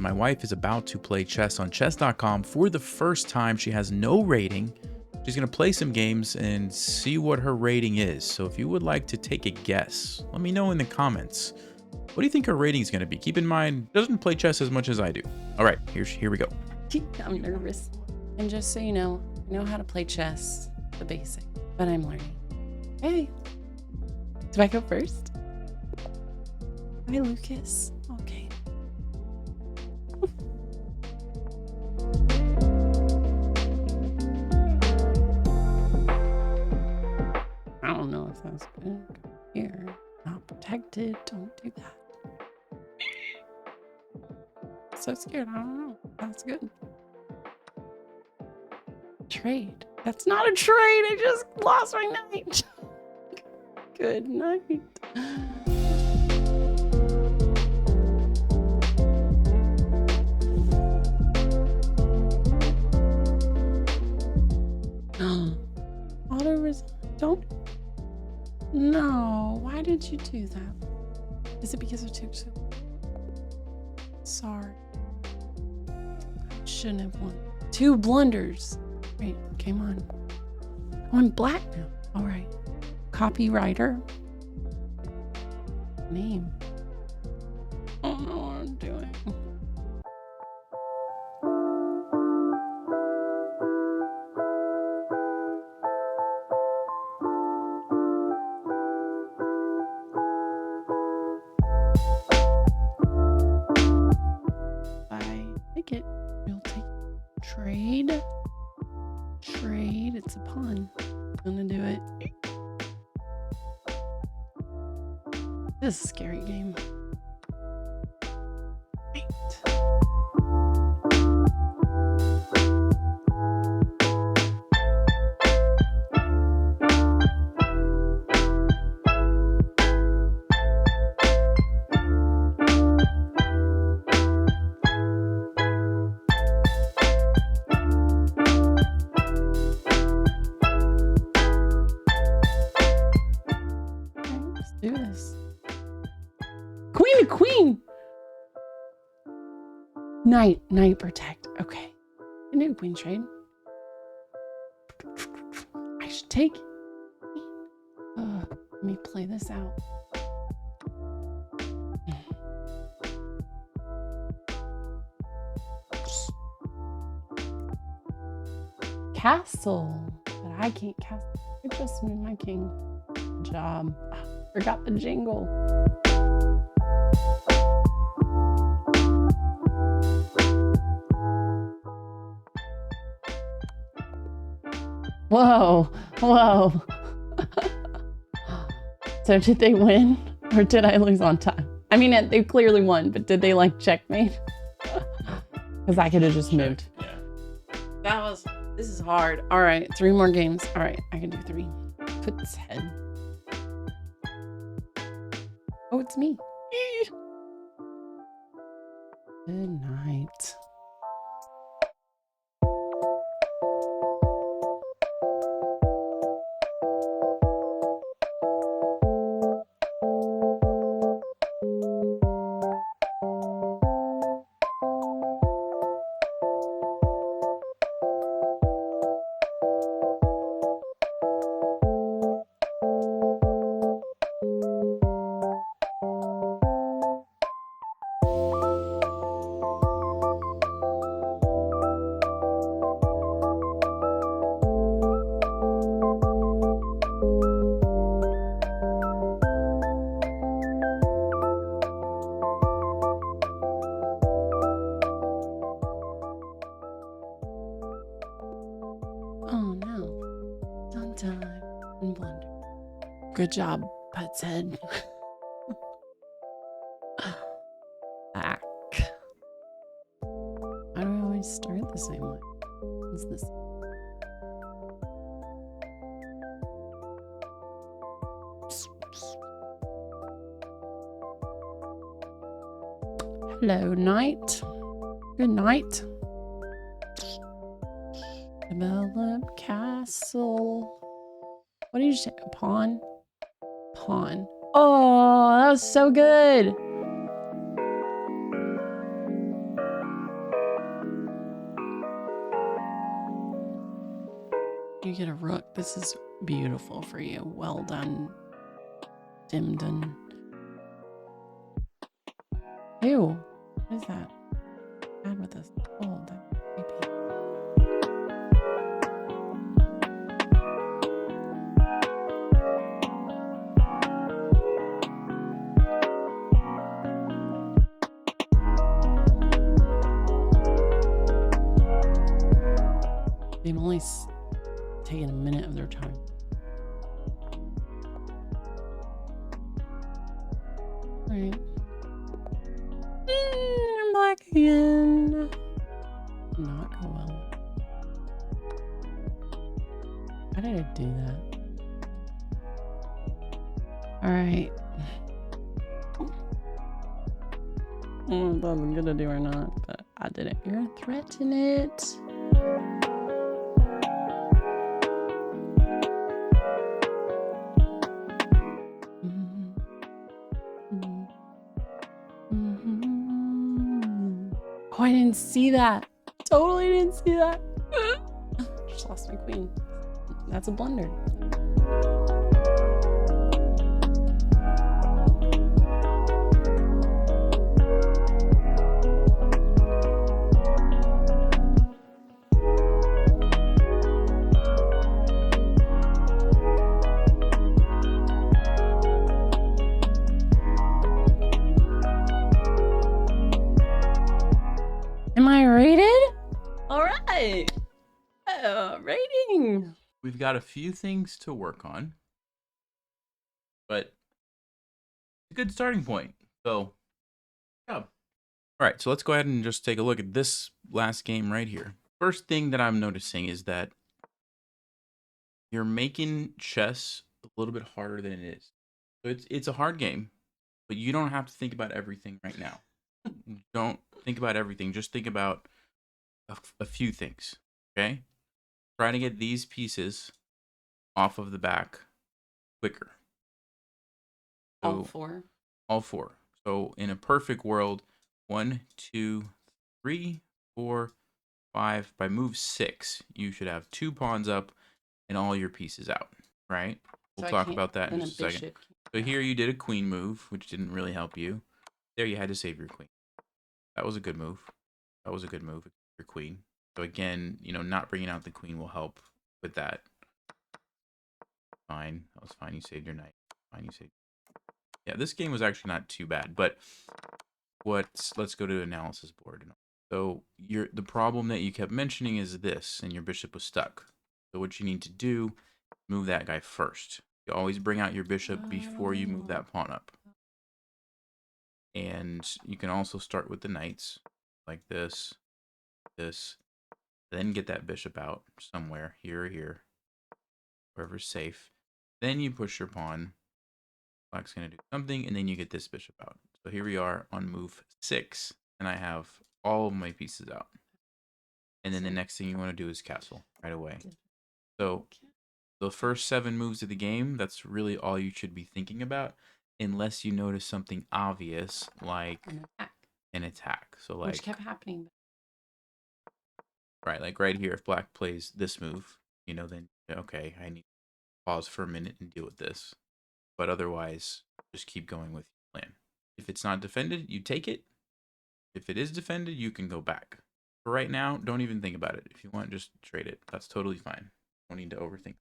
My wife is about to play chess on chess.com for the first time. She has no rating. She's going to play some games and see what her rating is. So if you would like to take a guess, let me know in the comments. What do you think her rating is going to be? Keep in mind, she doesn't play chess as much as I do. All right, here we go. I'm nervous. And just so you know, I know how to play chess, the basic, but I'm learning. Hey, do I go first? Hi, Lucas. Okay. I don't know if that's good. Here, not protected. Don't do that. So scared. I don't know. That's good. Trade. That's not a trade. I just lost my knight. Good night. Don't. No. Why did you do that? Is it because I took so? Sorry. I shouldn't have won. 2 blunders. Right. Came on. Oh, I'm black now. All right. Copywriter. Name. I don't know what I'm doing. It. We'll take trade. Trade. It's a pawn. I'm gonna do it. This is a scary game. Right. Do this. Queen to queen. Knight protect. Okay. I knew queen trade. I should take. Let me play this out. Castle. But I can't castle. I just moved my king. Good job. Forgot the jingle. Whoa. So did they win or did I lose on time? I mean, they clearly won, but did they like checkmate? Because I could have just moved. Yeah. This is hard. All right, 3 more games. All right, I can do 3. Puts head. Oh, it's me. Good night. Oh no. Dun time and blunder. Good job, Put's head. Back. Why do I always start the same way? What's this? Hello, knight. Good night. Develop castle. What did you say? A pawn? Pawn. Oh, that was so good. you get a rook. This is beautiful for you. Well done, Dimden. Ew. What is that? Bad with this. Oh, that's creepy. They've only taken a minute of their time. Right. I'm black again. Not go well. How did I do that? All right. I don't know if that's a good idea or not, but I did it. You're gonna threaten it. Oh, I didn't see that. Totally didn't see that. Just lost my queen. That's a blunder. Am I rated? All right. Rating. We've got a few things to work on, but it's a good starting point. So, yeah. All right, so let's go ahead and just take a look at this last game right here. First thing that I'm noticing is that you're making chess a little bit harder than it is. So it's a hard game, but you don't have to think about everything right now. Don't think about everything. Just think about a few things, okay? Try to get these pieces off of the back quicker. So, All four. all four. So in a perfect world, 1, 2, 3, 4, 5. By move 6, you should have 2 pawns up and all your pieces out, right? We'll talk about that in just a second. So here you did a queen move, which didn't really help you. There you had to save your queen. That was a good move. That was a good move, your queen. So again, you know, not bringing out the queen will help with that. Fine. That was fine. You saved your knight. Fine, you saved. Yeah, this game was actually not too bad, but let's go to analysis board. So the problem that you kept mentioning is this, and your bishop was stuck. So what you need to do, move that guy first. You always bring out your bishop before you move that pawn up. And you can also start with the knights, like this, then get that bishop out somewhere, here or here, wherever's safe. Then you push your pawn. Black's going to do something, and then you get this bishop out. So here we are on move 6, and I have all of my pieces out. And then the next thing you want to do is castle right away. So the first 7 moves of the game, that's really all you should be thinking about, unless you notice something obvious like an attack. So like, which kept happening. Right, like right here, if black plays this move, you know, then okay, I need to pause for a minute and deal with this. But otherwise, just keep going with your plan. If it's not defended, you take it. If it is defended, you can go back. For right now, don't even think about it. If you want, just trade it. That's totally fine. Don't need to overthink.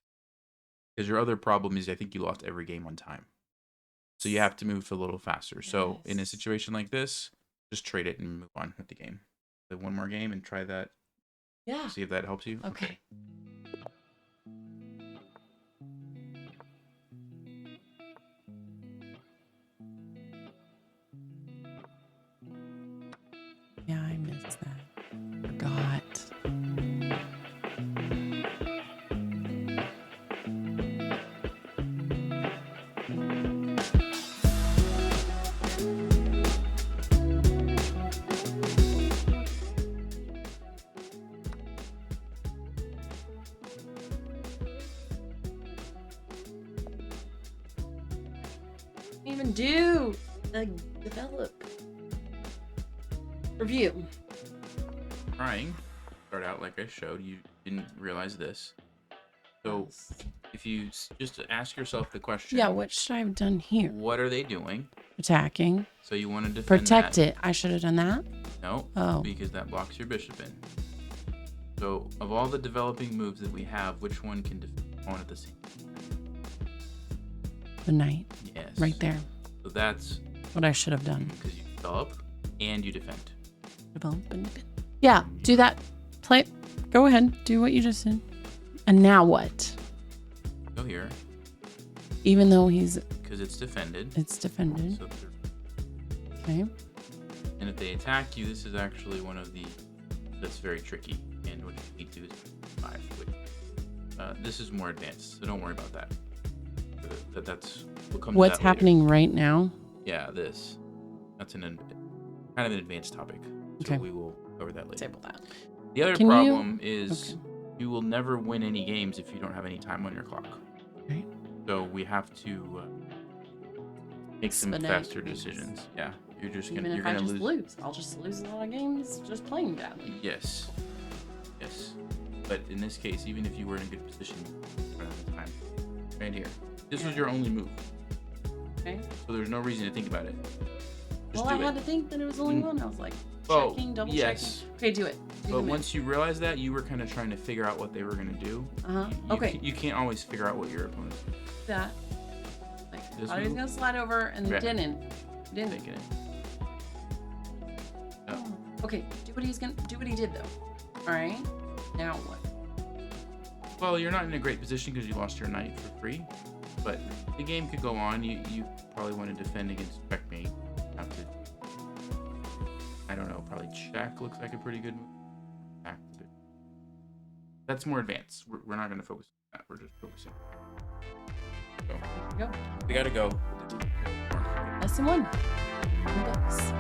Because your other problem is I think you lost every game on time. So you have to move a little faster. Yes. So in a situation like this, just trade it and move on with the game. Play one more game and try that. Yeah. See if that helps you. Okay. Yeah, I missed that. Forgot. Even do develop review. Trying. Start out like I showed. You didn't realize this. So if you just ask yourself the question, Yeah, what should I have done here? what are they doing? Attacking. So you want to defend Protect that. it. I should have done that. No, Oh. because that blocks your bishop in. So of all the developing moves that we have, which one can defend one at the same time? The knight. Yes. Right there. So that's What I should have done. because you develop and you defend. Yeah, do that. Play. Go ahead. Do what you just did. And now what? Go here Even though it's because it's defended. defended. So Okay. and if they attack you, this is actually one of the that's very tricky. And what you need to do is 5. Which, this is more advanced, so don't worry about that. That's we'll come to What's that later. happening right now? Yeah, this. That's kind of an advanced topic. So Okay. we will cover that later. Table that. The other Can you- problem is Okay. you will never win any games if you don't have any time on your clock. Right. So we have to make some Expedite faster things. decisions. Yeah, you're just Even gonna if I just lose. lose, I'll just lose a lot of games just playing badly. Yes, yes. But in this case, even if you were in a good position, you run out of time. Right here. This was your only move, Okay. so there's no reason to think about it. Just Well, I do had it. to think that it was only Mm. one. I was like, Oh, checking, double yes. checking. Okay, do it. Do But once you realize that, you were kind of trying to figure out what they were gonna do. Okay. You can't always figure out what your opponent's that. Like, This I thought he was move? gonna slide over and then Yeah. didn't. thinking it. Oh. Okay, do what he did though. All right. Now what? Well, you're not in a great position because you lost your knight for free, but the game could go on. You probably want to defend against checkmate. Have to, I don't know, probably check looks like a pretty good move. Back a bit. That's more advanced. We're not going to focus on that. We're just focusing. So, Go. we got to go. Lesson 1. In the books.